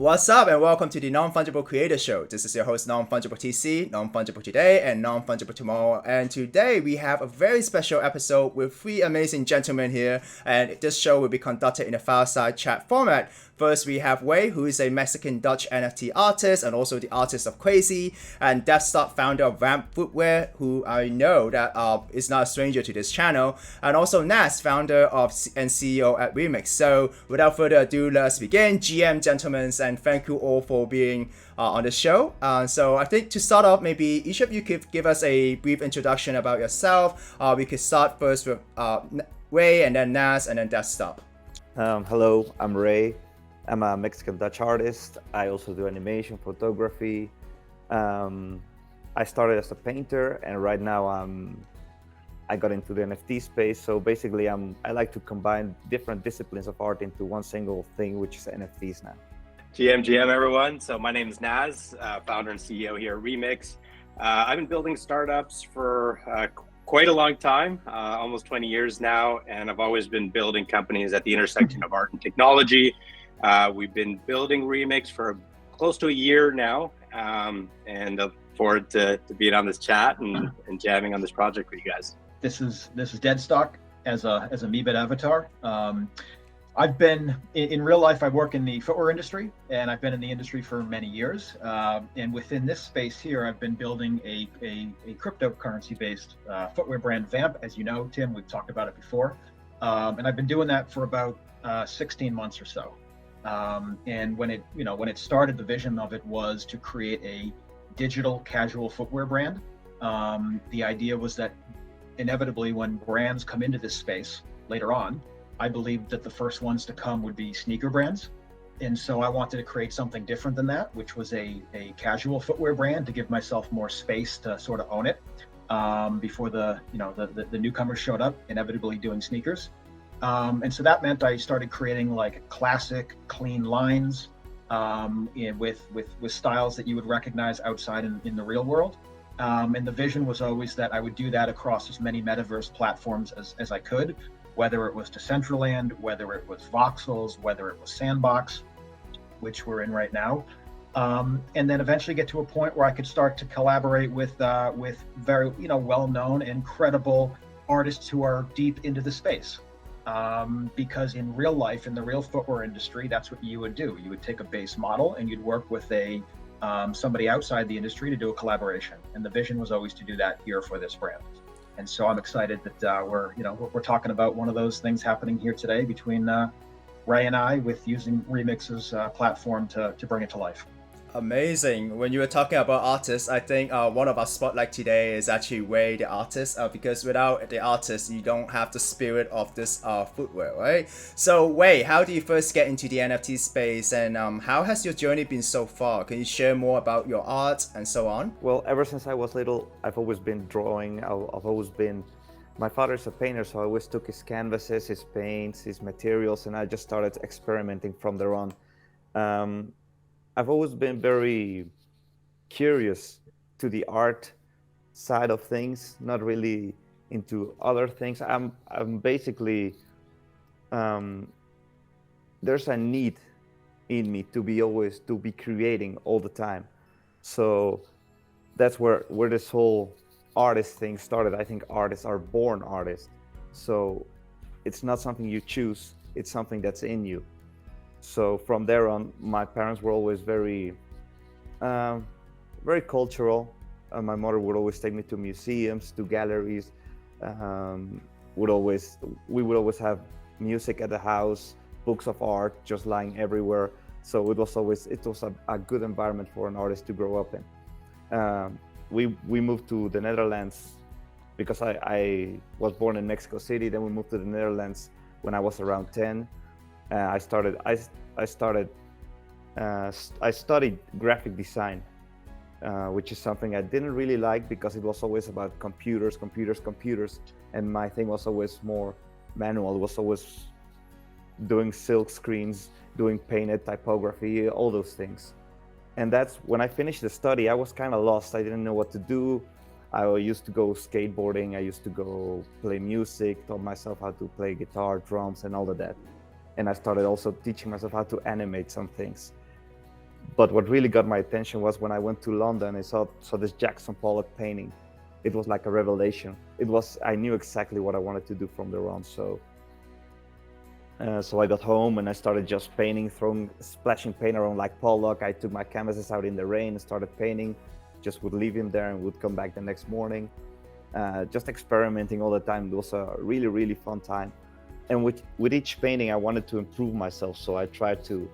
What's up and welcome to the Non-Fungible Creator Show. This is your host Non-Fungible TC, Non-Fungible today and Non-Fungible tomorrow. And today we have a very special episode with three amazing gentlemen here. And this show will be conducted in a fireside chat format. First, we have Ray, who is a Mexican-Dutch NFT artist and also the artist of Creyzie, and Deadstock founder of VVAMP Footwear, who I know that is not a stranger to this channel, and also Nas, founder of and CEO at Remx. So, without further ado, let's begin. GM, gentlemen, and thank you all for being on the show. So, I think to start off, maybe each of you could give us a brief introduction about yourself. We could start first with Ray, and then Nas, and then Deadstock. Hello, I'm Ray. I'm a Mexican-Dutch artist. I also do animation, photography. I started as a painter, and right now I got into the NFT space. So basically, I like to combine different disciplines of art into one single thing, which is NFTs now. GM everyone. So my name is Nas, founder and CEO here at Remx. I've been building startups for quite a long time, almost 20 years now, and I've always been building companies at the intersection of art and technology. We've been building Remx for close to a year now, and look forward to being on this chat and jamming on this project with you guys. This is Deadstock as a Meebit avatar. I've been in real life. I work in the footwear industry, and I've been in the industry for many years. And within this space here, I've been building a cryptocurrency-based footwear brand, VVAMP. As you know, Tim, we've talked about it before, and I've been doing that for about 16 months or so. And when it started, the vision of it was to create a digital casual footwear brand. The idea was that inevitably when brands come into this space later on, I believed that the first ones to come would be sneaker brands. And so I wanted to create something different than that, which was a casual footwear brand to give myself more space to sort of own it before the newcomers showed up, inevitably doing sneakers. And so that meant I started creating like classic, clean lines with styles that you would recognize outside in the real world. And the vision was always that I would do that across as many metaverse platforms as I could, whether it was Decentraland, whether it was Voxels, whether it was Sandbox, which we're in right now. And then eventually get to a point where I could start to collaborate with very well-known and credible artists who are deep into the space. Because in real life, in the real footwear industry, that's what you would do. You would take a base model and you'd work with somebody outside the industry to do a collaboration. And the vision was always to do that here for this brand. And so I'm excited that we're talking about one of those things happening here today between Ray and I, with using Remx's platform to bring it to life. Amazing. When you were talking about artists, I think one of our spotlight today is actually Ray, the artist, because without the artist, you don't have the spirit of this footwear, right? So Ray, how did you first get into the NFT space, and how has your journey been so far? Can you share more about your art and so on? Well, ever since I was little, I've always been drawing. My father's a painter, so I always took his canvases, his paints, his materials, and I just started experimenting from there on. I've always been very curious to the art side of things, not really into other things. I'm basically, there's a need in me to be creating all the time. So that's where this whole artist thing started. I think artists are born artists. So it's not something you choose, it's something that's in you. So from there on, my parents were always very cultural. My mother would always take me to museums, to galleries. We would always have music at the house, books of art just lying everywhere. So it was a good environment for an artist to grow up in. We moved to the Netherlands because I was born in Mexico City. Then we moved to the Netherlands when I was around 10. I studied graphic design, which is something I didn't really like because it was always about computers, and my thing was always more manual. It was always doing silk screens, doing painted typography, all those things. And that's when I finished the study, I was kind of lost. I didn't know what to do. I used to go skateboarding. I used to go play music, taught myself how to play guitar, drums, and all of that. And I started also teaching myself how to animate some things. But what really got my attention was when I went to London and saw this Jackson Pollock painting. It was like a revelation. I knew exactly what I wanted to do from there on. So I got home and I started just painting, splashing paint around like Pollock. I took my canvases out in the rain and started painting. Just would leave him there and would come back the next morning. Just experimenting all the time. It was a really, really fun time. And with each painting, I wanted to improve myself. So I tried to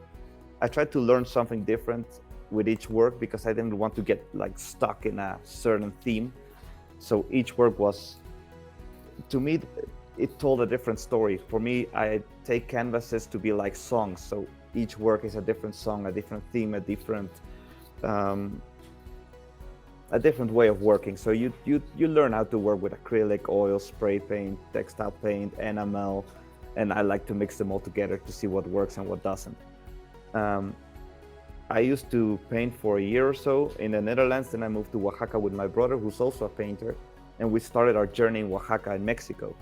learn something different with each work because I didn't want to get like stuck in a certain theme. So each work was, to me, it told a different story. For me, I take canvases to be like songs. So each work is a different song, a different theme, a different way of working. So you learn how to work with acrylic, oil, spray paint, textile paint, enamel, and I like to mix them all together to see what works and what doesn't. I used to paint for a year or so in the Netherlands. Then I moved to Oaxaca with my brother, who's also a painter, and we started our journey in Oaxaca in Mexico.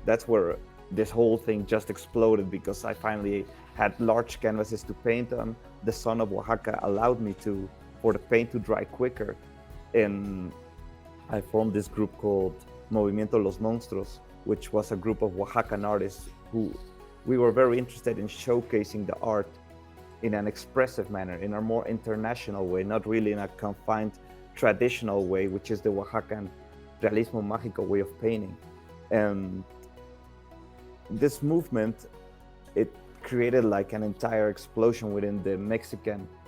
That's where this whole thing just exploded because I finally had large canvases to paint on. The sun of Oaxaca allowed me for the paint to dry quicker. And I formed this group called Movimiento Los Monstruos, which was a group of Oaxacan artists who we were very interested in showcasing the art in an expressive manner, in a more international way, not really in a confined traditional way, which is the Oaxacan realismo mágico way of painting. And this movement, it created like an entire explosion within the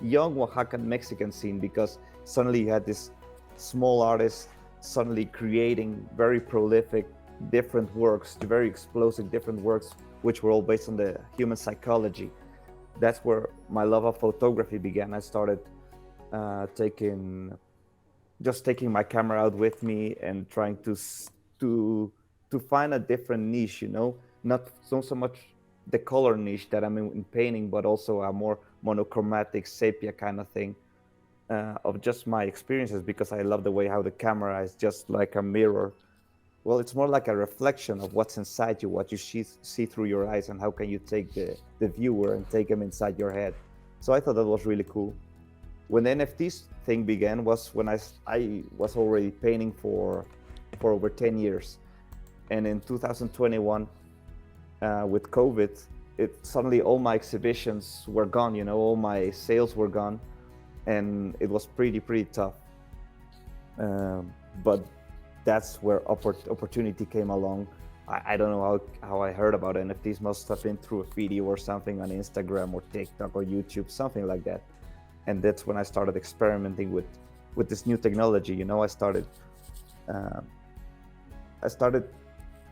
young Oaxacan Mexican scene, because suddenly you had this small artist suddenly creating very prolific different works, very explosive different works, which were all based on the human psychology. That's where my love of photography began. I started taking my camera out with me and trying to find a different niche, not so much the color niche that I'm in painting, but also a more monochromatic sepia kind of thing of just my experiences, because I love the way how the camera is just like a mirror. Well, it's more like a reflection of what's inside you, what you see through your eyes, and how can you take the viewer and take them inside your head. So I thought that was really cool. When the NFTs thing began was when I was already painting for over 10 years. And in 2021, with COVID, suddenly all my exhibitions were gone, all my sales were gone. And it was pretty tough. But that's where opportunity came along. I don't know how I heard about NFTs. Must have been through a video or something on Instagram or TikTok or YouTube, something like that. And that's when I started experimenting with this new technology. I started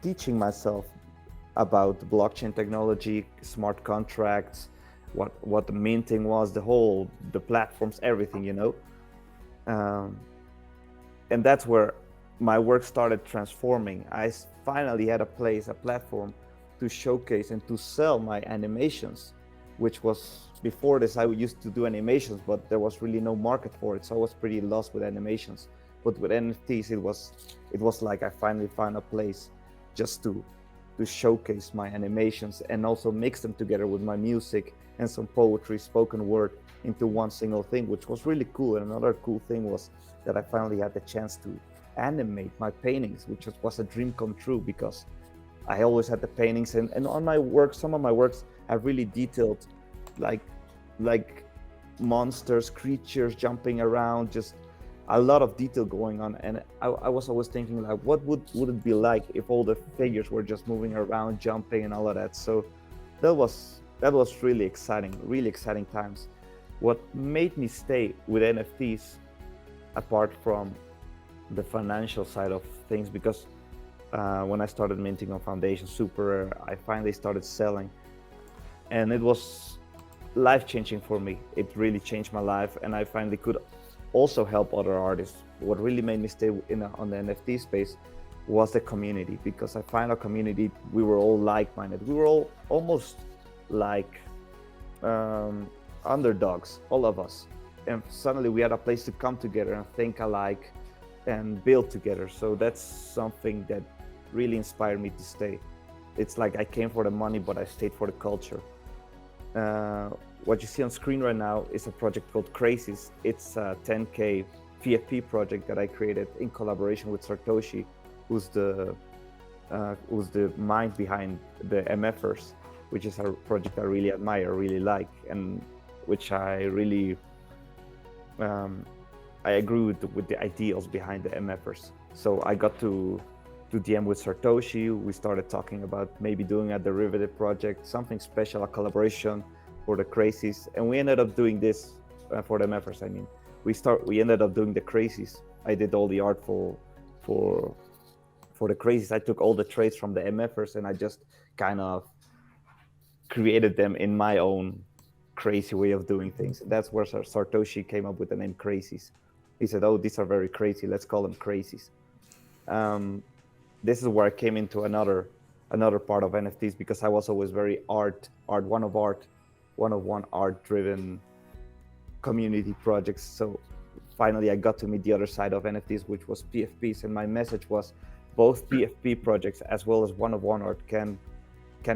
teaching myself about blockchain technology, smart contracts, what the minting was, the platforms, everything, and that's where my work started transforming. I finally had a platform to showcase and to sell my animations, which was, before this, I used to do animations, but there was really no market for it. So I was pretty lost with animations. But with NFTs, it was like I finally found a place just to showcase my animations and also mix them together with my music and some poetry, spoken word, into one single thing, which was really cool. And another cool thing was that I finally had the chance to animate my paintings, which was a dream come true, because I always had the paintings and on my work, some of my works are really detailed, like monsters, creatures jumping around, just a lot of detail going on. And I was always thinking, like, what would it be like if all the figures were just moving around, jumping and all of that. So that was really exciting times. What made me stay with NFTs, apart from the financial side of things, because when I started minting on Foundation Super Rare, I finally started selling, and it was life-changing for me. It really changed my life, and I finally could also help other artists. What really made me stay on the NFT space was the community, because I find our community, we were all like-minded. We were all almost like underdogs, all of us. And suddenly we had a place to come together and think alike and build together. So that's something that really inspired me to stay. It's like I came for the money, but I stayed for the culture. what you see on screen right now is a project called Creyzies. It's a 10K PFP project that I created in collaboration with Satoshi, who's the mind behind the MFers, which is a project I really admire, really like, and which I really I agree with the ideals behind the MFers. So I got to DM with Satoshi. We started talking about maybe doing a derivative project, something special, a collaboration for the Creyzies, and we ended up doing this for the MFers. I mean, we ended up doing the Creyzies. I did all the art for the Creyzies. I took all the traits from the MFers and I just kind of created them in my own crazy way of doing things. That's where Satoshi came up with the name Creyzies. He said, "Oh, these are very crazy. Let's call them Creyzies." This is where I came into another part of NFTs, because I was always very one-of-one art-driven community projects. So finally, I got to meet the other side of NFTs, which was PFPs, and my message was both PFP projects as well as one-of-one art can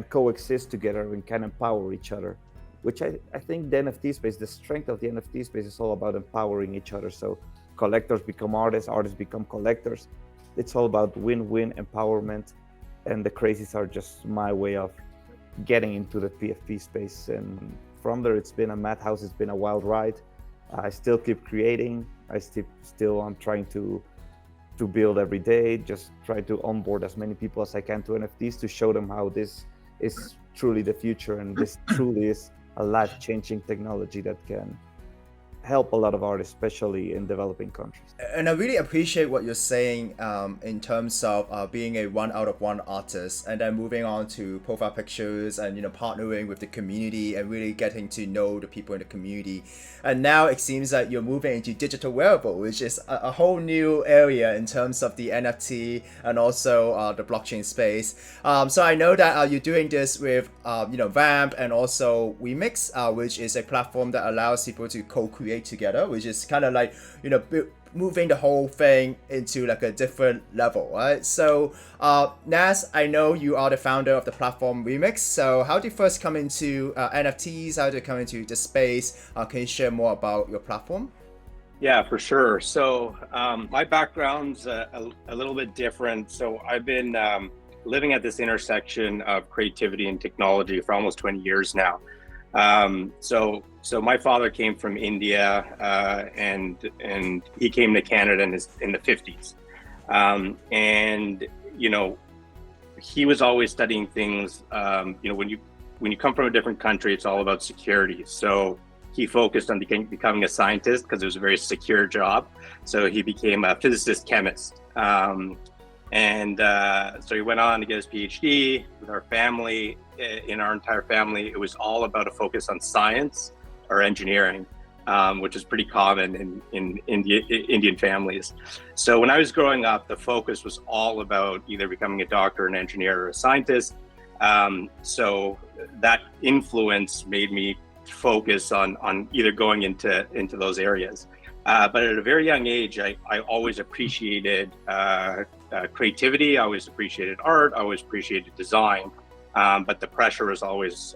coexist together and can empower each other, which I think the NFT space, the strength of the NFT space is all about empowering each other. So collectors become artists, artists become collectors. It's all about win-win empowerment, and the Creyzies are just my way of getting into the PFP space. And from there, it's been a madhouse. It's been a wild ride. I still keep creating. I'm trying to build every day, just try to onboard as many people as I can to NFTs to show them how this is truly the future, and this truly is a life-changing technology that can help a lot of artists, especially in developing countries. And I really appreciate what you're saying in terms of being a one-out-of-one artist, and then moving on to profile pictures and partnering with the community and really getting to know the people in the community. And now it seems like you're moving into digital wearable, which is a whole new area in terms of the NFT and also the blockchain space. So I know that you're doing this with VVAMP and also Remx, which is a platform that allows people to co-create together, which is kind of like moving the whole thing into like a different level, right? So Naz, I know you are the founder of the platform Remx. So how did you first come into NFTs? How did you come into the space? Can you share more about your platform? Yeah, for sure. So my background's a little bit different. So I've been living at this intersection of creativity and technology for almost 20 years now. So my father came from India, and he came to Canada in the 50s. And he was always studying things. When you come from a different country, it's all about security. So he focused on becoming a scientist because it was a very secure job. So he became a physicist chemist. So he went on to get his PhD. With our family, in our entire family, it was all about a focus on science or engineering, which is pretty common in Indian families. So when I was growing up, the focus was all about either becoming a doctor, an engineer, or a scientist. So that influence made me focus on either going into those areas. But at a very young age, I always appreciated creativity. I always appreciated art. I always appreciated design. But the pressure was always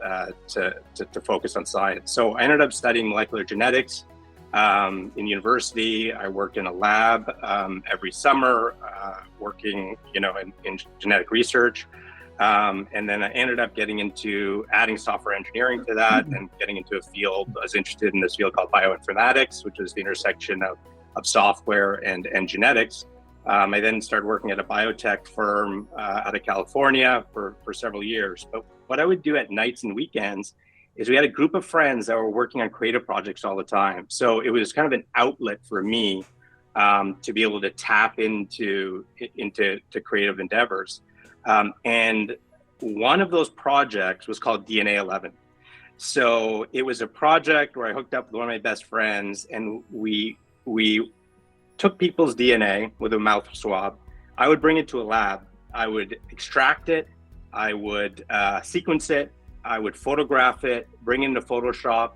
to focus on science. So I ended up studying molecular genetics in university. I worked in a lab every summer, working in genetic research. And then I ended up getting into adding software engineering to that and getting into a field. I was interested in this field called bioinformatics, which is the intersection of software and genetics. I then started working at a biotech firm out of California for several years. But what I would do at nights and weekends is we had a group of friends that were working on creative projects all the time. So it was kind of an outlet for me to be able to tap into creative endeavors. And one of those projects was called DNA 11. So it was a project where I hooked up with one of my best friends, and we took people's DNA with a mouth swab. I would bring it to a lab. I would extract it. I would sequence it. I would photograph it, bring it into Photoshop,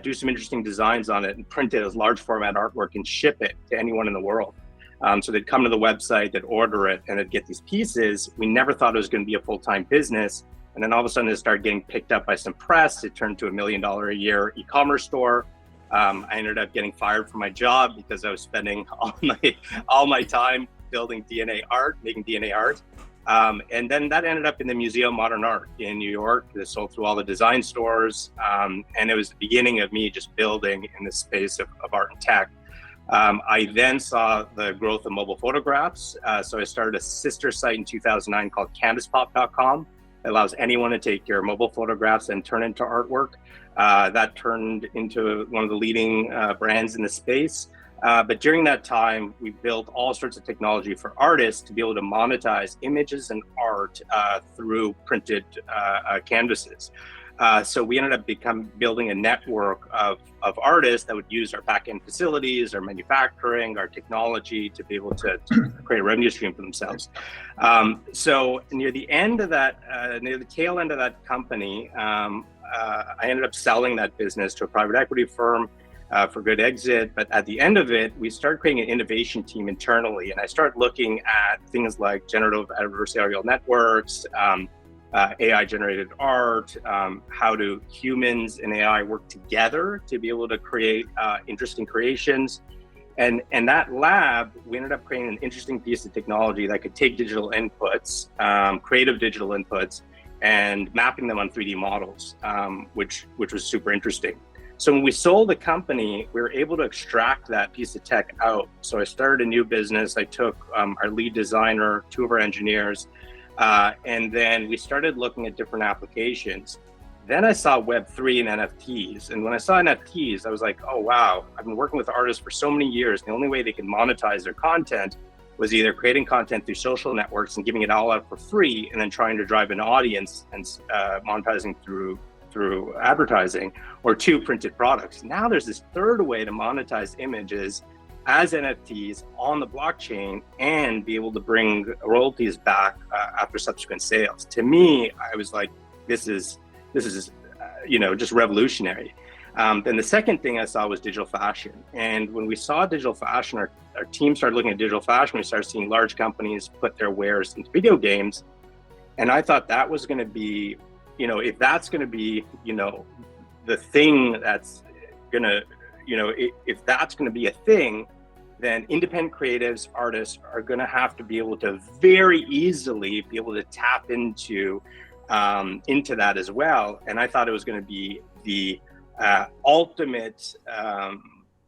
do some interesting designs on it, and print it as large format artwork and ship it to anyone in the world. So they'd come to the website, they'd order it, and they'd get these pieces. We never thought it was going to be a full-time business And then all of a sudden it started getting picked up by some press. It turned to $1 million a year e-commerce store. I ended up getting fired from my job because I was spending all my time building DNA art, making DNA art. And then that ended up in the Museum of Modern Art in New York. It sold through all the design stores. And it was the beginning of me just building in the space of art and tech. I then saw the growth of mobile photographs. So I started a sister site in 2009 called canvaspop.com. It allows anyone to take your mobile photographs and turn into artwork. That turned into one of the leading brands in the space. But during that time, we built all sorts of technology for artists to be able to monetize images and art through printed canvases. So we ended up building a network of artists that would use our back-end facilities, our manufacturing, our technology to be able to create a revenue stream for themselves. So near the end of that, near the tail end of that company, I ended up selling that business to a private equity firm for good exit. But at the end of it, we started creating an innovation team internally. And I started looking at things like generative adversarial networks, AI generated art, how do humans and AI work together to be able to create interesting creations. And that lab, we ended up creating an interesting piece of technology that could take digital inputs, creative digital inputs, and mapping them on 3D models, which was super interesting. So when we sold the company, we were able to extract that piece of tech out. So I started a new business. I took our lead designer, 2 of our engineers, and then we started looking at different applications. Then I saw Web3 and NFTs. And when I saw NFTs, I was like, oh, wow, I've been working with artists for so many years. The only way they can monetize their content was either creating content through social networks and giving it all out for free, and then trying to drive an audience and monetizing through advertising, or 2, printed products. Now there's this third way to monetize images as NFTs on the blockchain and be able to bring royalties back after subsequent sales. To me, I was like, this is just revolutionary. Then the second thing I saw was digital fashion. And when we saw digital fashion, our team started looking at digital fashion. We started seeing large companies put their wares into video games. And I thought that was going to be, if that's going to be, the thing that's going to, if that's going to be a thing, then independent creatives, artists are going to have to be able to very easily be able to tap into that as well. And I thought it was going to be the ultimate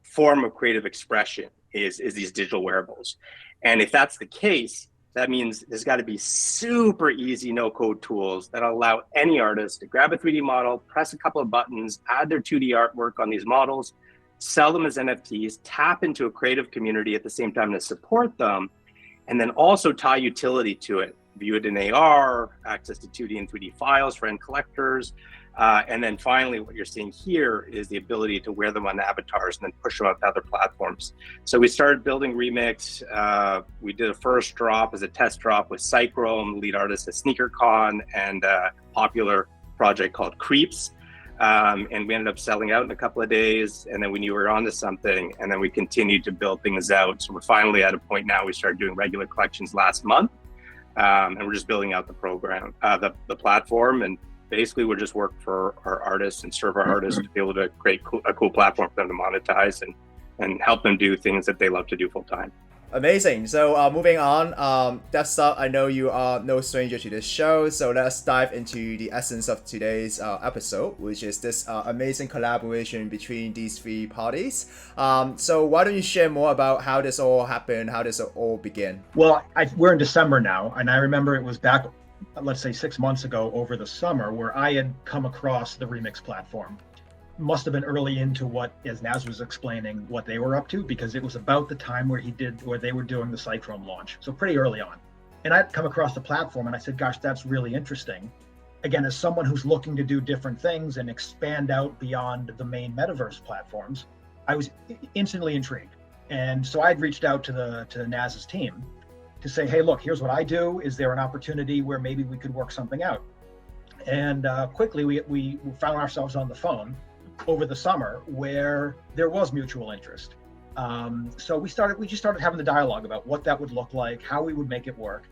form of creative expression is these digital wearables. And if that's the case, that means there's got to be super easy no-code tools that allow any artist to grab a 3D model, press a couple of buttons, add their 2D artwork on these models, sell them as NFTs, tap into a creative community at the same time to support them, and then also tie utility to it. View it in AR, access to 2D and 3D files for end collectors. And then finally, what you're seeing here is the ability to wear them on avatars and then push them out to other platforms. So we started building Remx. We did a first drop as a test drop with Cychrome, lead artist at SneakerCon, and a popular project called Creeps. And we ended up selling out in a couple of days, and then we knew we were onto something, and then we continued to build things out. So we're finally at a point now we started doing regular collections last month, and we're just building out the program, the platform, and basically we're just work for our artists and serve our artists to be able to create a cool platform for them to monetize and help them do things that they love to do full time. Amazing. So moving on, Deadstock, I know you are no stranger to this show, so let's dive into the essence of today's episode, which is this amazing collaboration between these 3 parties. So why don't you share more about how this all happened, how this all began? Well, we're in December now, and I remember it was back, let's say 6 months ago over the summer, where I had come across the Remx platform. Must have been early into what, as Naz was explaining, what they were up to, because it was about the time where they were doing the Cychrome launch. So pretty early on. And I'd come across the platform and I said, gosh, that's really interesting. Again, as someone who's looking to do different things and expand out beyond the main metaverse platforms, I was instantly intrigued. And so I'd reached out to Naz's team to say, hey, look, here's what I do. Is there an opportunity where maybe we could work something out? And quickly we found ourselves on the phone over the summer where there was mutual interest. So we just started having the dialogue about what that would look like, how we would make it work.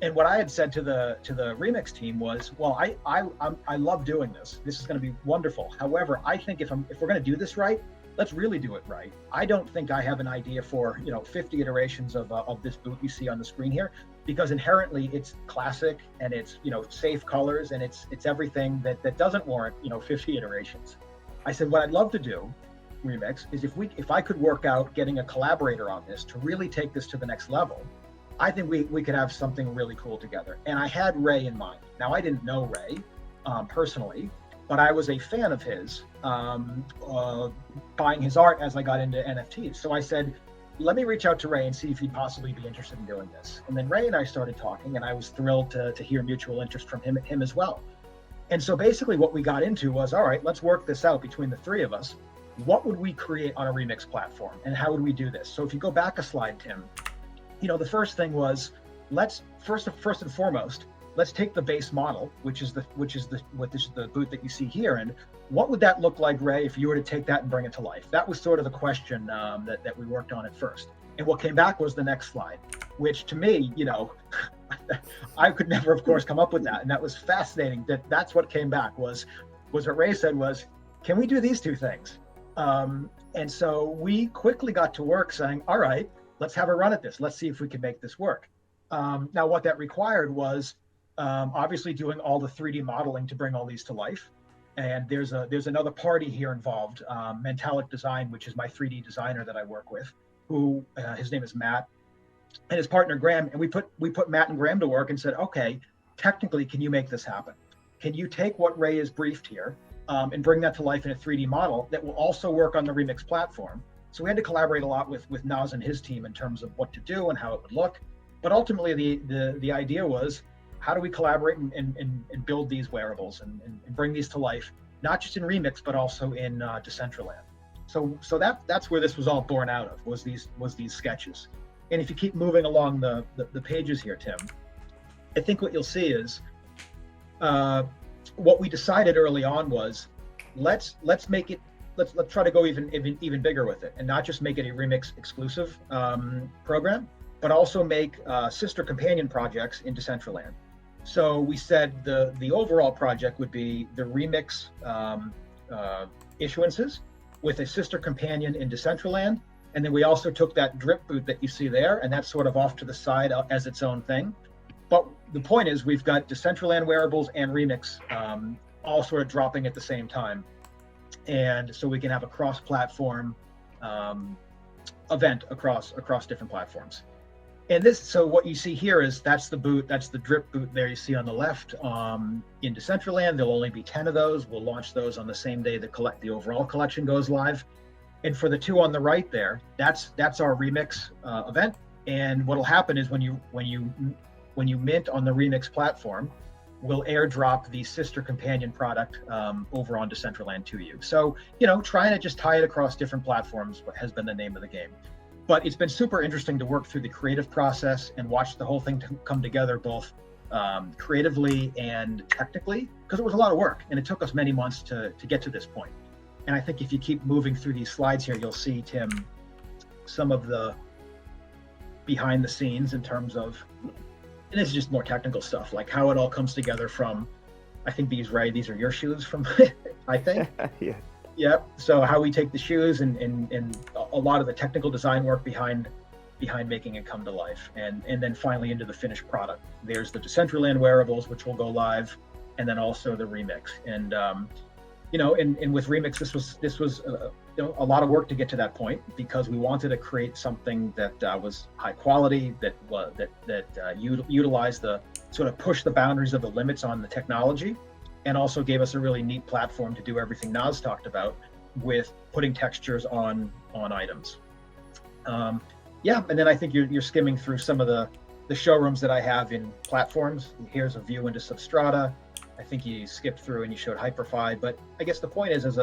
And what I had said to the Remix team was, well, I love doing this. This is going to be wonderful. However, I think if we're going to do this right, let's really do it right. I don't think I have an idea for 50 iterations of this boot you see on the screen here, because inherently it's classic and it's safe colors and it's everything that doesn't warrant 50 iterations. I said what I'd love to do, Remix, is if I could work out getting a collaborator on this to really take this to the next level. I think we could have something really cool together. And I had Ray in mind. Now, I didn't know Ray personally, but I was a fan of his, buying his art as I got into NFTs. So I said, let me reach out to Ray and see if he'd possibly be interested in doing this. And then Ray and I started talking, and I was thrilled to hear mutual interest from him as well. And so basically what we got into was, all right, let's work this out between the three of us. What would we create on a Remix platform? And how would we do this? So if you go back a slide, Tim, the first thing was, let's first and foremost, let's take the base model, which is the boot that you see here, and what would that look like, Ray, if you were to take that and bring it to life? That was sort of the question that we worked on at first. And what came back was the next slide, which to me, I could never, of course, come up with that, and that was fascinating. That's what came back was what Ray said was, can we do these two things? And so we quickly got to work saying, all right, let's have a run at this. Let's see if we can make this work. Now, what that required was obviously doing all the 3D modeling to bring all these to life. And there's another party here involved, Mentalic Design, which is my 3D designer that I work with, who his name is Matt, and his partner Graham. And we put Matt and Graham to work and said, okay, technically, can you make this happen? Can you take what Ray has briefed here and bring that to life in a 3D model that will also work on the Remix platform? So we had to collaborate a lot with Naz and his team in terms of what to do and how it would look. But ultimately, the idea was, how do we collaborate and build these wearables and bring these to life, not just in Remix, but also in Decentraland. So that's where this was all born out of, was these sketches. And if you keep moving along the pages here, Tim, I think what you'll see is what we decided early on was, let's make it. Let's try to go even bigger with it, and not just make it a Remix exclusive program, but also make sister companion projects in Decentraland. So we said the overall project would be the Remix issuances with a sister companion in Decentraland, and then we also took that drip boot that you see there, and that's sort of off to the side as its own thing. But the point is, we've got Decentraland wearables and Remix all sort of dropping at the same time. And so we can have a cross-platform event across different platforms. And so what you see here is that's the boot, that's the drip boot there you see on the left. In Decentraland, there'll only be 10 of those. We'll launch those on the same day the overall collection goes live. And for the two on the right there, that's our Remix event. And what'll happen is when you mint on the Remix platform, we'll airdrop the sister companion product over on Decentraland to you. So, trying to just tie it across different platforms has been the name of the game. But it's been super interesting to work through the creative process and watch the whole thing come together, both creatively and technically, because it was a lot of work and it took us many months to get to this point. And I think if you keep moving through these slides here, you'll see, Tim, some of the behind the scenes in terms of, and this is just more technical stuff, like how it all comes together from, I think these are your shoes from, I think. Yeah. Yep. So how we take the shoes and a lot of the technical design work behind making it come to life. And then finally into the finished product. There's the Decentraland wearables, which will go live, and then also the Remix. And, and with Remix, this was a lot of work to get to that point, because we wanted to create something that was high quality, that utilized the sort of push the boundaries of the limits on the technology, and also gave us a really neat platform to do everything Naz talked about with putting textures on items. And then I think you're skimming through some of the showrooms that I have in platforms. Here's a view into Substrata. I think you skipped through and you showed Hyperfi, but I guess the point is,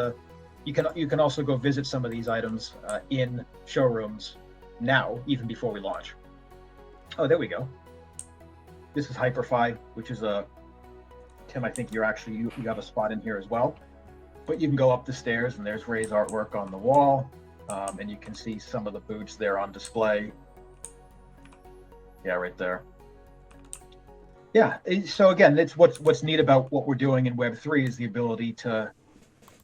you can also go visit some of these items in showrooms now, even before we launch. Oh, there we go. This is Hyperfi, which is Tim, I think you have a spot in here as well. But you can go up the stairs and there's Ray's artwork on the wall, and you can see some of the boots there on display. Yeah, right there. Yeah. So again, it's what's neat about what we're doing in Web3 is the ability to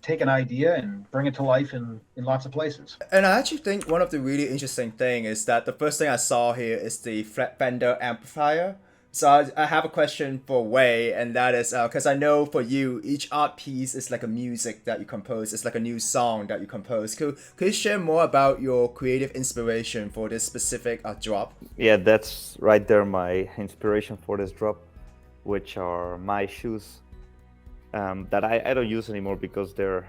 take an idea and bring it to life in lots of places. And I actually think one of the really interesting thing is that the first thing I saw here is the flat bender amplifier. So I have a question for Wei, and that is because I know for you, each art piece is like a music that you compose. It's like a new song that you compose. Could you share more about your creative inspiration for this specific drop? Yeah, that's right there. My inspiration for this drop, which are my shoes that I don't use anymore because they're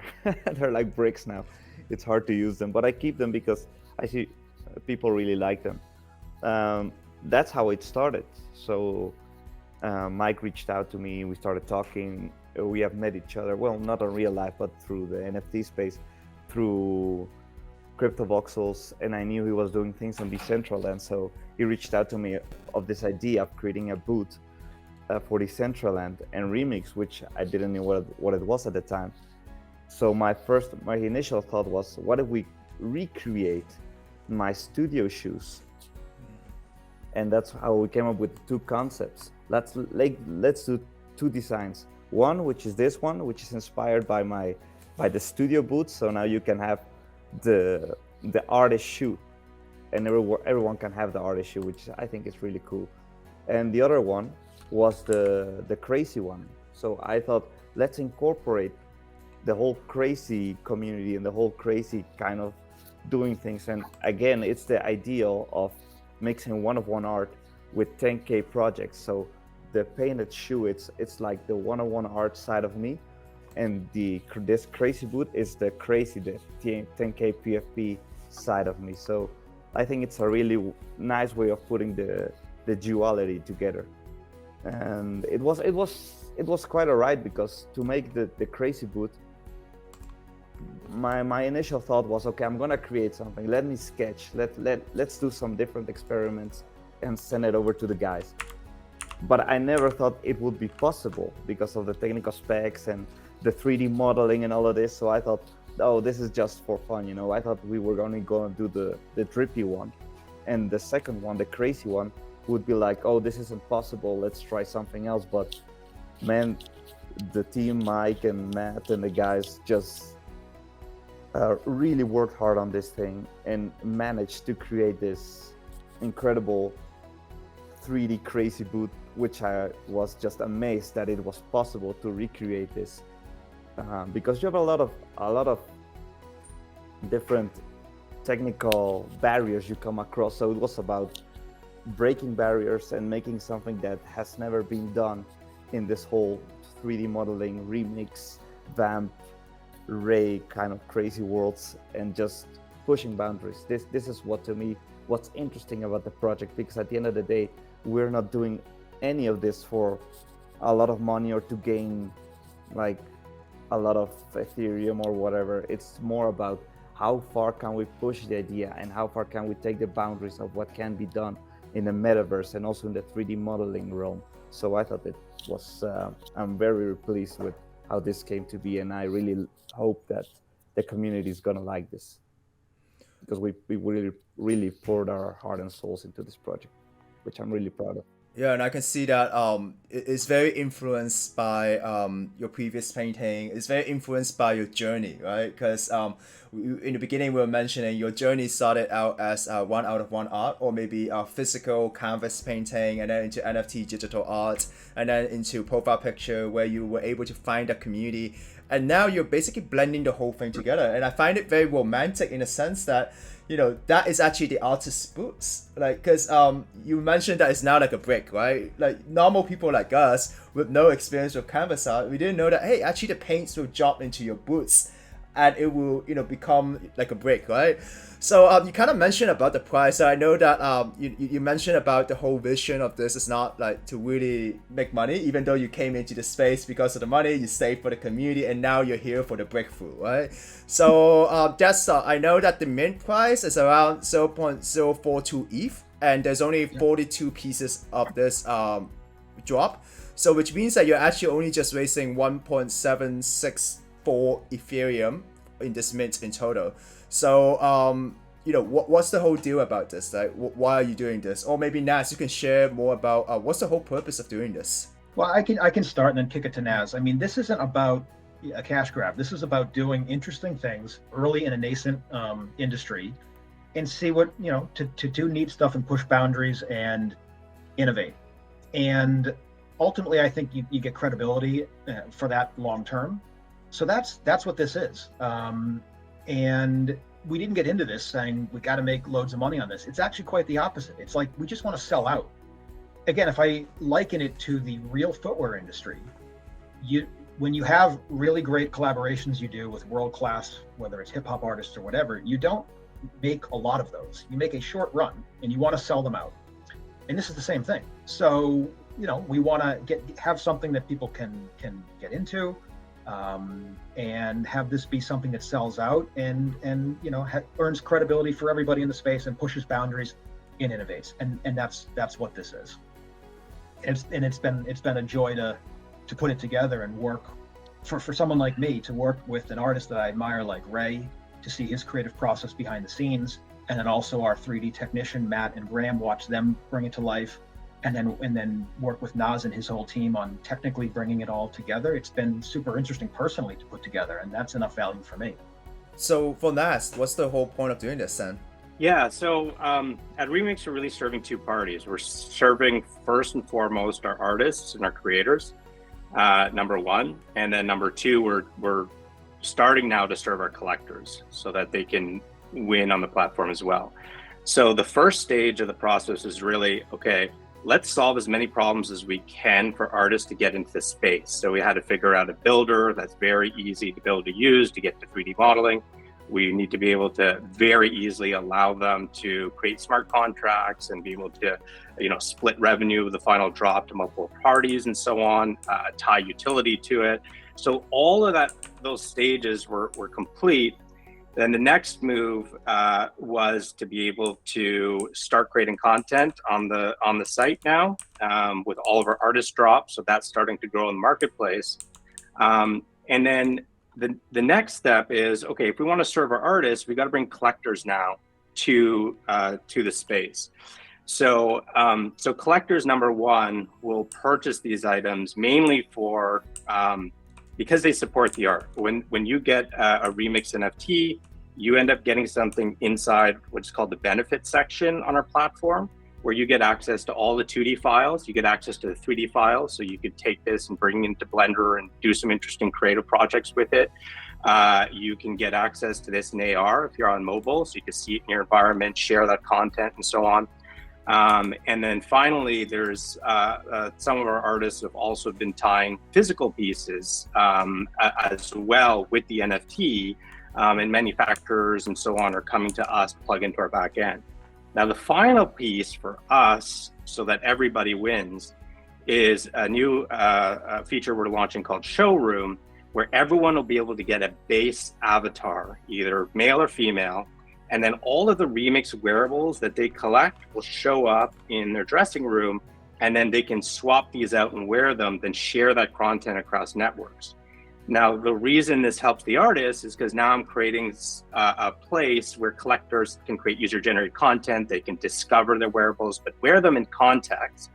they're like bricks now. It's hard to use them, but I keep them because I see people really like them. That's how it started. So Mike reached out to me. We started talking. We have met each other. Well, not in real life, but through the NFT space, through crypto voxels, and I knew he was doing things on Decentraland. So he reached out to me of this idea of creating a booth for Decentraland and Remix, which I didn't know what it was at the time. So my initial thought was, what if we recreate my studio shoes? And that's how we came up with two concepts. Let's do two designs. One, which is this one, which is inspired by the studio boots. So now you can have the artist shoe, and everyone can have the artist shoe, which I think is really cool. And the other one was the crazy one. So I thought, let's incorporate the whole crazy community and the whole crazy kind of doing things. And again, it's the ideal of mixing one-of-one art with 10K projects. So the painted shoe, it's like the one-on-one art side of me, and this crazy boot is the 10K PFP side of me. So I think it's a really nice way of putting the duality together. And it was quite a ride, because to make the crazy boot, my initial thought was, okay, I'm gonna create something. Let me sketch. Let's do some different experiments and send it over to the guys. But I never thought it would be possible because of the technical specs and the 3D modeling and all of this. So I thought, oh, this is just for fun, you know. I thought we were only going to do the drippy one, and the second one, the crazy one, would be like, oh, this isn't possible. Let's try something else. But man, the team, Mike and Matt and the guys, just really worked hard on this thing and managed to create this incredible 3D crazy boot, which I was just amazed that it was possible to recreate this, because you have a lot of different technical barriers you come across. So it was about breaking barriers and making something that has never been done in this whole 3D modeling, remix, VVAMP, REY kind of crazy worlds, and just pushing boundaries. This is what, to me, what's interesting about the project, because at the end of the day, we're not doing any of this for a lot of money or to gain like a lot of Ethereum or whatever. It's more about how far can we push the idea and how far can we take the boundaries of what can be done in the metaverse and also in the 3D modeling realm. So I thought it was, I'm very pleased with how this came to be, and I really hope that the community is gonna like this, because we really poured our heart and souls into this project, which I'm really proud of. Yeah, and I can see that it's very influenced by your previous painting. It's very influenced by your journey, right? Because in the beginning we were mentioning your journey started out as one out of one art, or maybe a physical canvas painting, and then into NFT digital art, and then into profile picture, where you were able to find a community. And now you're basically blending the whole thing together. And I find it very romantic in a sense that, you know, that is actually the artist's boots. Like, because you mentioned that it's now like a brick, right? Like normal people like us with no experience with canvas art, we didn't know that, hey, actually the paints will drop into your boots and it will, you know, become like a brick, right? So you kind of mentioned about the price. So I know that you mentioned about the whole vision of this is not like to really make money, even though you came into the space because of the money, you saved for the community, and now you're here for the breakthrough, right? So Deadstock, I know that the mint price is around 0.042 ETH, and there's only 42 pieces of this drop. So which means that you're actually only just raising 1.764 Ethereum in this mint in total. So what's the whole deal about this? Like, why are you doing this? Or maybe Naz, you can share more about what's the whole purpose of doing this. Well, I can start and then kick it to Naz. I mean, this isn't about a cash grab. This is about doing interesting things early in a nascent industry, and see what to do neat stuff and push boundaries and innovate. And ultimately, I think you get credibility for that long term. So that's what this is. And we didn't get into this saying we got to make loads of money on this. It's actually quite the opposite. It's like we just want to sell out. Again, if I liken it to the real footwear industry, when you have really great collaborations you do with world-class, whether it's hip hop artists or whatever, you don't make a lot of those. You make a short run and you want to sell them out. And this is the same thing. So, we want to have something that people can get into, and have this be something that sells out and earns credibility for everybody in the space and pushes boundaries and innovates. And that's what this is. It's been a joy to put it together and work for someone like me, to work with an artist that I admire like Ray, to see his creative process behind the scenes, and then also our 3D technician Matt and Graham, watch them bring it to life, and then work with Naz and his whole team on technically bringing it all together. It's been super interesting personally to put together, and that's enough value for me. So for Naz, what's the whole point of doing this then? Yeah, so at Remix, we're really serving two parties. We're serving first and foremost our artists and our creators, number one, and then number two, we're starting now to serve our collectors so that they can win on the platform as well. So the first stage of the process is really, okay, let's solve as many problems as we can for artists to get into the space. So we had to figure out a builder that's very easy to build, to use, to get to 3D modeling. We need to be able to very easily allow them to create smart contracts and be able to, split revenue with the final drop to multiple parties and so on, tie utility to it. So all of those stages were complete. Then the next move was to be able to start creating content on the site now, with all of our artist drops. So that's starting to grow in the marketplace. And then the next step is, okay, if we want to serve our artists, we got to bring collectors now to the space. So collectors, number one, will purchase these items mainly for because they support the art. When you get a Remix NFT, you end up getting something inside what's called the benefit section on our platform, where you get access to all the 2D files, you get access to the 3D files, so you could take this and bring it into Blender and do some interesting creative projects with it. You can get access to this in AR if you're on mobile, so you can see it in your environment, share that content, and so on. And then finally, there's some of our artists have also been tying physical pieces as well with the NFT, and manufacturers and so on are coming to us to plug into our back end. Now, the final piece for us, so that everybody wins, is a new feature we're launching called Showroom, where everyone will be able to get a base avatar, either male or female, and then all of the Remix wearables that they collect will show up in their dressing room, and then they can swap these out and wear them, then share that content across networks. Now, the reason this helps the artists is because now I'm creating a place where collectors can create user-generated content. They can discover their wearables, but wear them in context.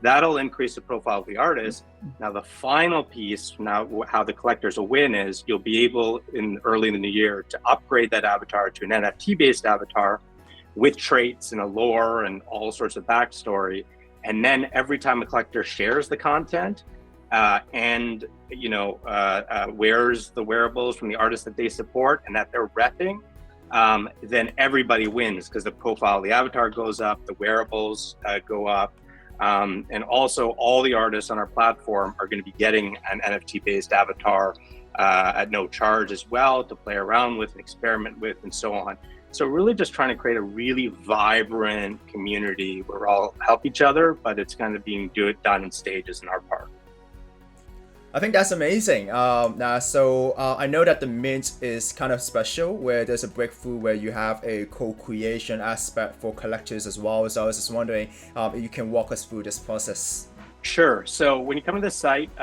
That'll increase the profile of the artist. Now, the final piece, now how the collectors will win is you'll be able, early in the new year, to upgrade that avatar to an NFT-based avatar with traits and a lore and all sorts of backstory. And then every time a collector shares the content, and wears the wearables from the artists that they support and that they're repping, then everybody wins because the profile of the avatar goes up, the wearables go up, and also all the artists on our platform are going to be getting an NFT-based avatar at no charge as well to play around with and experiment with and so on. So really just trying to create a really vibrant community where we all help each other, but it's kind of being done in stages in our part. I think that's amazing. So I know that the Mint is kind of special, where there's a breakthrough where you have a co-creation aspect for collectors as well. So I was just wondering if you can walk us through this process. Sure. So when you come to the site,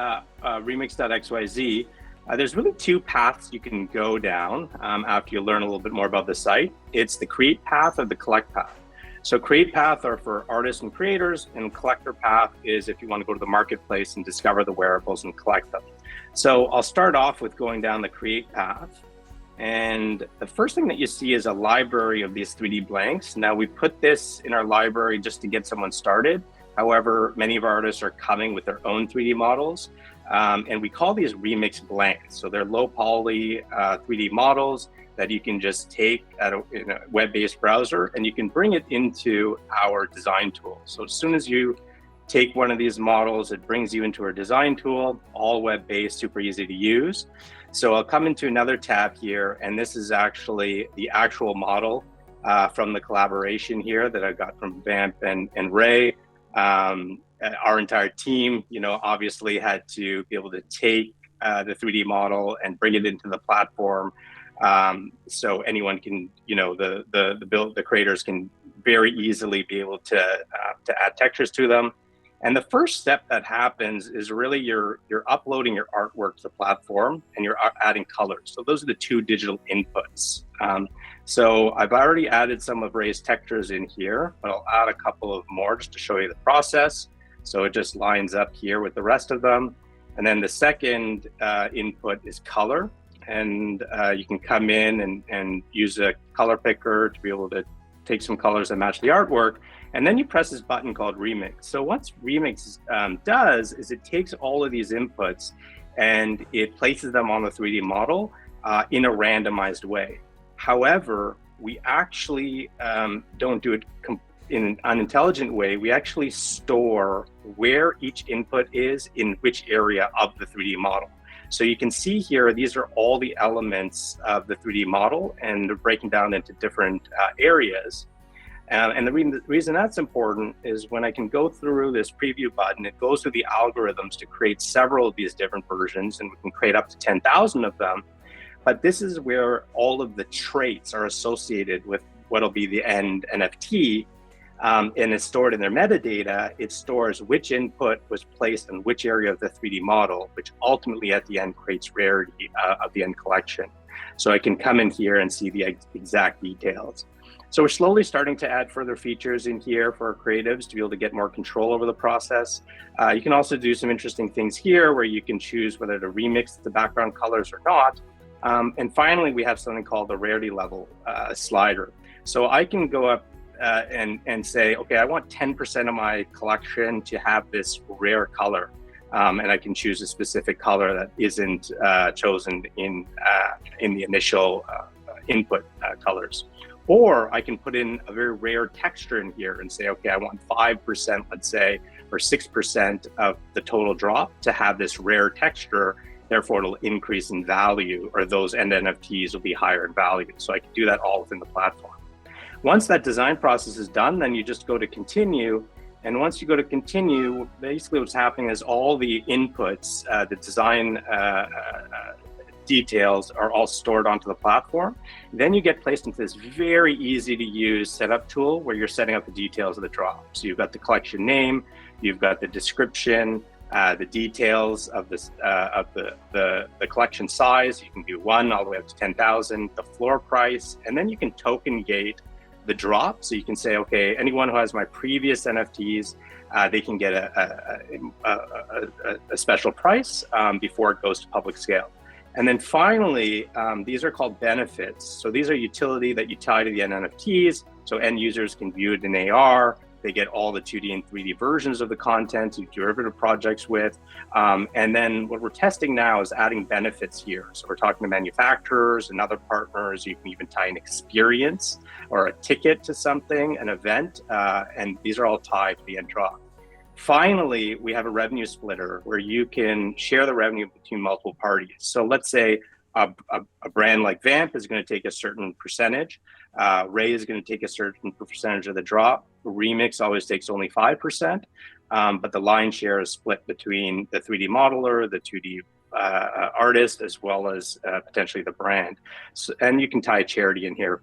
remix.xyz, There's really two paths you can go down after you learn a little bit more about the site. It's the create path or the collect path. So create path are for artists and creators, and collector path is if you want to go to the marketplace and discover the wearables and collect them. So I'll start off with going down the create path. And the first thing that you see is a library of these 3D blanks. Now we put this in our library just to get someone started. However, many of our artists are coming with their own 3D models. And we call these Remx blanks. So they're low poly 3D models that you can just take in a web-based browser, and you can bring it into our design tool. So as soon as you take one of these models, it brings you into our design tool, all web-based, super easy to use. So I'll come into another tab here, and this is actually the actual model from the collaboration here that I got from VVAMP and REY. Our entire team, obviously had to be able to take the 3D model and bring it into the platform. So anyone can, the creators can very easily be able to add textures to them. And the first step that happens is really you're uploading your artwork to the platform and you're adding colors. So those are the two digital inputs. So I've already added some of REY's textures in here, but I'll add a couple of more just to show you the process. So it just lines up here with the rest of them. And then the second input is color. And you can come in and use a color picker to be able to take some colors that match the artwork. And then you press this button called Remix. So what Remix does is it takes all of these inputs and it places them on the 3D model in a randomized way. However, we actually don't do it in an unintelligent way. We actually store where each input is in which area of the 3D model. So you can see here, these are all the elements of the 3D model, and they're breaking down into different areas. And the reason that's important is when I can go through this preview button, it goes through the algorithms to create several of these different versions, and we can create up to 10,000 of them. But this is where all of the traits are associated with what'll be the end NFT. And it's stored in their metadata. It stores which input was placed in which area of the 3D model, which ultimately at the end creates rarity of the end collection. So I can come in here and see the exact details. So we're slowly starting to add further features in here for our creatives to be able to get more control over the process. You can also do some interesting things here where you can choose whether to remix the background colors or not. And finally, we have something called the rarity level slider. So I can go up and say, okay, I want 10% of my collection to have this rare color. And I can choose a specific color that isn't chosen in the initial input colors. Or I can put in a very rare texture in here and say, okay, I want 5%, let's say, or 6% of the total drop to have this rare texture. Therefore, it'll increase in value, or those end NFTs will be higher in value. So I can do that all within the platform. Once that design process is done, then you just go to continue. And once you go to continue, basically what's happening is all the inputs, the design details are all stored onto the platform. Then you get placed into this very easy to use setup tool where you're setting up the details of the drop. So you've got the collection name, you've got the description, the details of this the collection size. You can do 1 all the way up to 10,000, the floor price, and then you can token gate the drop. So you can say, okay, anyone who has my previous NFTs, they can get a special price before it goes to public scale. And then finally, these are called benefits. So these are utility that you tie to the NFTs. So end users can view it in AR. They get all the 2D and 3D versions of the content you derivative projects with. And then what we're testing now is adding benefits here. So we're talking to manufacturers and other partners. You can even tie an experience or a ticket to something, an event, and these are all tied to the end drop. Finally, we have a revenue splitter where you can share the revenue between multiple parties. So let's say a brand like VVAMP is going to take a certain percentage. REY is going to take a certain percentage of the drop. Remx always takes only 5%, but the lion's share is split between the 3D modeler, the 2D artist, as well as potentially the brand. So, and you can tie a charity in here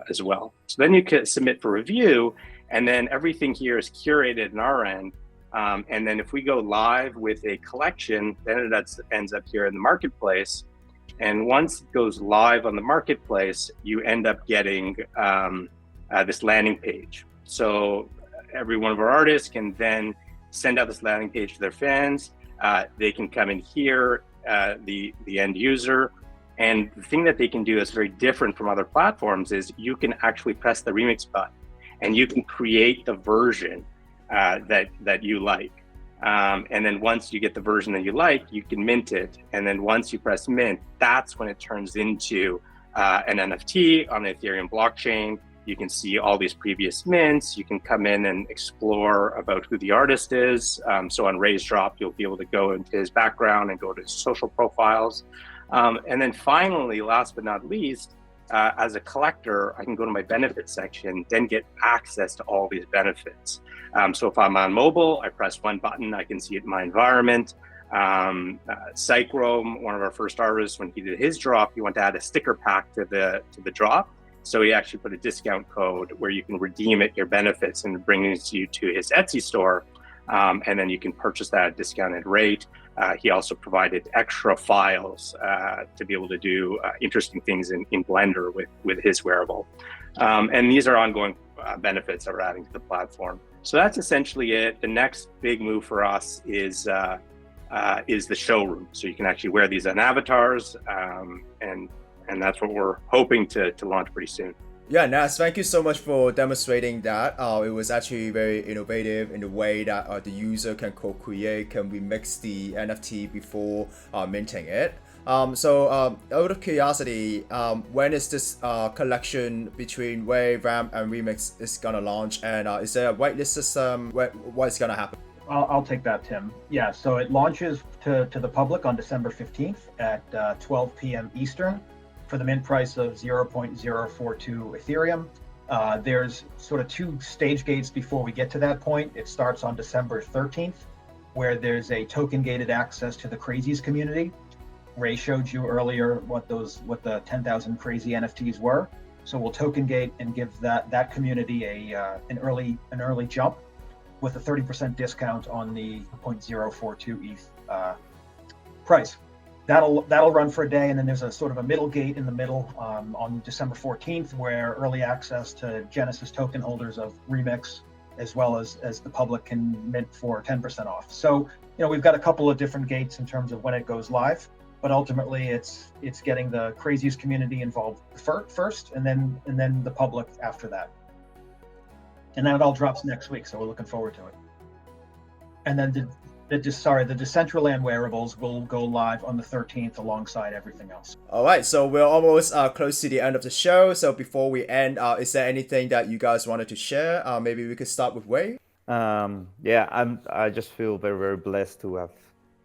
as well. So then you can submit for review, and then everything here is curated in our end. And then if we go live with a collection, then it ends up here in the marketplace. And once it goes live on the marketplace, you end up getting this landing page. So every one of our artists can then send out this landing page to their fans. They can come in here, the end user. And the thing that they can do that's very different from other platforms is you can actually press the Remix button and you can create the version that you like. And then once you get the version that you like, you can mint it. And then once you press mint, that's when it turns into an NFT on the Ethereum blockchain. You can see all these previous mints. You can come in and explore about who the artist is. So on REY Drop, you'll be able to go into his background and go to his social profiles. And then finally, last but not least, as a collector, I can go to my benefits section, then get access to all these benefits. So if I'm on mobile, I press one button, I can see it in my environment. Psychrome, one of our first artists, when he did his drop, he wanted to add a sticker pack to the drop. So he actually put a discount code where you can redeem it, your benefits, and it brings you to his Etsy store. And then you can purchase that at a discounted rate. He also provided extra files to be able to do interesting things in Blender with his wearable. And these are ongoing benefits that we're adding to the platform. So that's essentially it. The next big move for us is the showroom. So you can actually wear these on avatars, and that's what we're hoping to launch pretty soon. Yeah, Nas, thank you so much for demonstrating that. It was actually very innovative in the way that the user can co-create, can remix the NFT before minting it. So out of curiosity, when is this collection between REY, VVAMP, and Remx is gonna launch, and is there a whitelist system? What's gonna happen? I'll take that, Tim. Yeah, so it launches to the public on December 15th at 12 p.m. Eastern for the mint price of 0.042 Ethereum. There's sort of two stage gates before we get to that point. It starts on December 13th, where there's a token gated access to the Creyzies community. REY showed you earlier what the 10,000 Creyzie NFTs were. So we'll token gate and give that community an early jump with a 30% discount on the 0.042 ETH price. That'll run for a day, and then there's a sort of a middle gate in the middle on December 14th, where early access to Genesis token holders of Remx, as well as the public, can mint for 10% off. So we've got a couple of different gates in terms of when it goes live, but ultimately it's getting the Creyzies community involved first, and then the public after that. And then it all drops next week, so we're looking forward to it. And then the Decentraland wearables will go live on the 13th alongside everything else. All right, so we're almost close to the end of the show. So before we end, is there anything that you guys wanted to share? Maybe we could start with REY. I just feel very, very blessed to have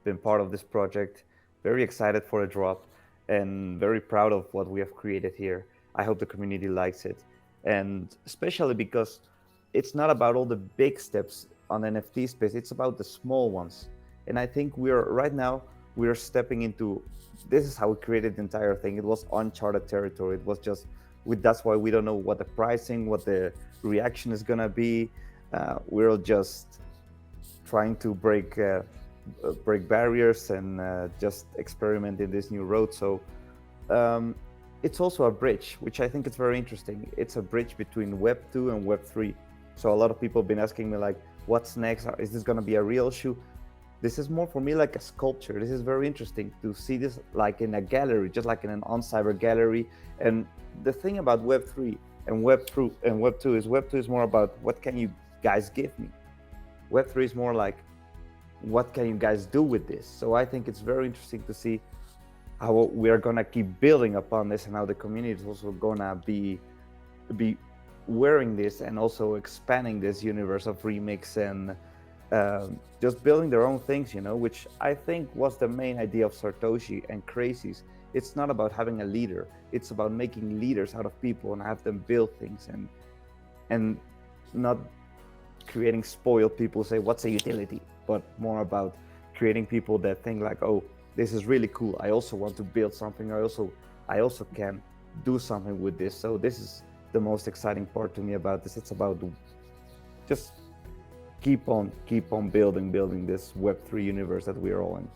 been part of this project. Very excited for the drop and very proud of what we have created here. I hope the community likes it. And especially because it's not about all the big steps on the NFT space, it's about the small ones. And I think right now we're stepping into, this is how we created the entire thing. It was uncharted territory. It was just, that's why we don't know what the pricing, what the reaction is gonna be. We're just trying to break barriers and just experiment in this new road. So it's also a bridge, which I think is very interesting. It's a bridge between Web 2 and Web 3. So a lot of people have been asking me like, what's next? Is this gonna be a real shoe? This is more for me like a sculpture. This is very interesting to see this like in a gallery, just like in an on-cyber gallery. And the thing about Web 3 and Web 2 is more about what can you guys give me? Web 3 is more like, what can you guys do with this? So I think it's very interesting to see how we are gonna keep building upon this and how the community is also gonna be wearing this and also expanding this universe of Remix and just building their own things, which I think was the main idea of Satoshi and Creyzies. It's not about having a leader. It's about making leaders out of people and have them build things and not creating spoiled people who say, what's a utility? But more about creating people that think like, oh, this is really cool. I also want to build something. I also can do something with this. So this is the most exciting part to me about this. It's about just keep on building this Web3 universe that we're all in.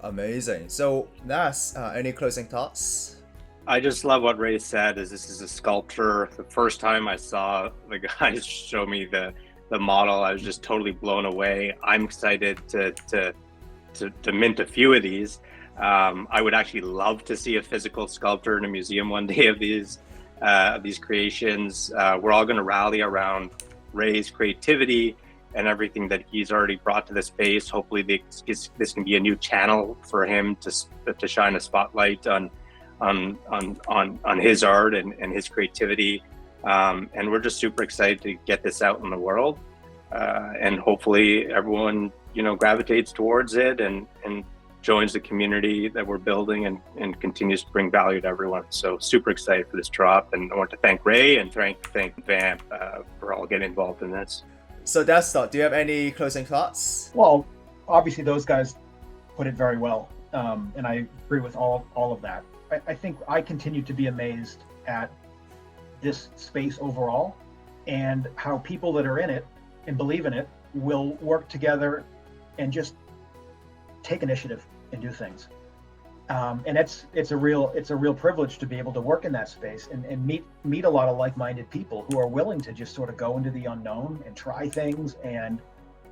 Amazing. So Nas, any closing thoughts? I just love what Ray said. Is this is a sculpture. The first time I saw the guys show me the model, I was just totally blown away. I'm excited to mint a few of these. I would actually love to see a physical sculpture in a museum one day of these creations. We're all going to rally around Ray's creativity and everything that he's already brought to the space. Hopefully, this can be a new channel for him to shine a spotlight on his art and his creativity. And we're just super excited to get this out in the world. And hopefully, everyone gravitates towards it and joins the community that we're building and continues to bring value to everyone. So super excited for this drop, and I want to thank Ray and thank VAMP for all getting involved in this. So Deadstock, do you have any closing thoughts? Well, obviously those guys put it very well, and I agree with all of that. I think I continue to be amazed at this space overall and how people that are in it and believe in it will work together and just take initiative and do things. And it's a real privilege to be able to work in that space and meet a lot of like-minded people who are willing to just sort of go into the unknown and try things and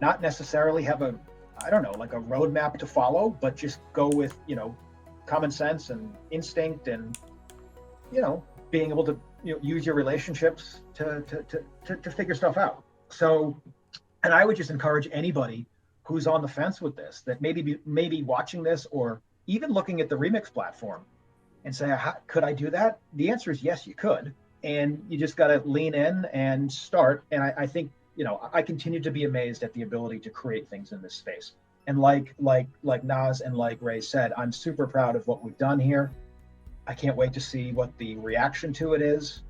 not necessarily have a roadmap to follow, but just go with common sense and instinct and being able to use your relationships to figure stuff out. So, and I would just encourage anybody who's on the fence with this, that maybe watching this or even looking at the Remx platform and say, could I do that? The answer is yes, you could. And you just got to lean in and start. And I think, I continue to be amazed at the ability to create things in this space. And like Nas and like Ray said, I'm super proud of what we've done here. I can't wait to see what the reaction to it is.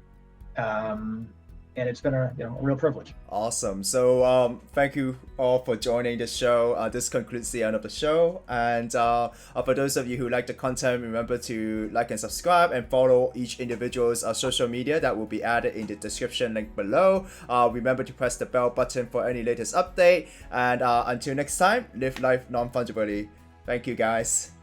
And it's been a real privilege. Awesome. So thank you all for joining the show. This concludes the end of the show. And for those of you who like the content, remember to like and subscribe and follow each individual's social media that will be added in the description link below. Remember to press the bell button for any latest update. And until next time, live life non-fungibly. Thank you guys.